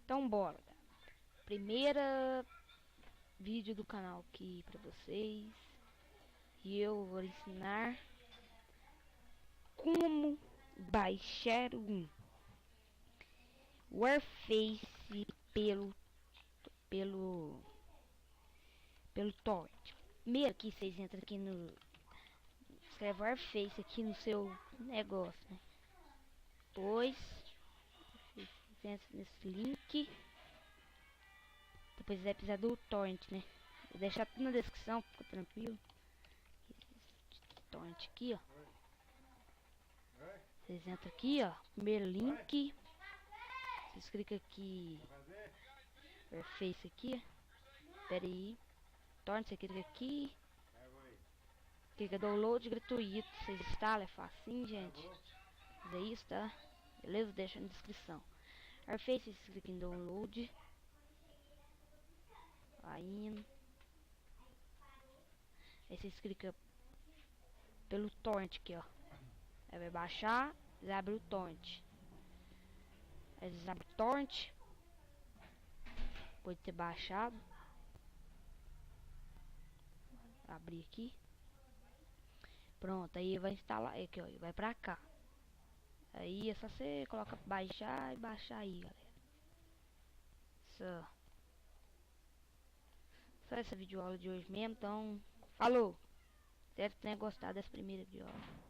Então bora, galera. Primeira vídeo do canal aqui pra vocês. E eu vou ensinar como baixar um Warface pelo torrent. Primeiro que vocês entram aqui no escreve Warface aqui no seu negócio, né? Depois vocês entram nesse link. Depois vai precisar do torrent, né? Vou deixar tudo na descrição, fica tranquilo. Torrent aqui, ó. Vocês entram aqui, ó. Primeiro link. Vocês clicam aqui. Warface aqui. Pera aí. Torrent, você clica aqui. Clica download gratuito. Vocês instalam, é facinho, gente. É isso, tá? Beleza? Deixa na descrição. Warface, vocês clicam em download. Aí vocês clicam pelo torrent aqui, ó. Aí vai baixar, eles abrem o torrent. Aí eles abrem o torrent. Depois de ter baixado, abrir aqui. Pronto, aí vai instalar aqui, ó, vai pra cá. Aí é só você coloca baixar e baixar aí, galera. Só essa videoaula de hoje mesmo, então falou. Espero que tenha gostado dessa primeira videoaula.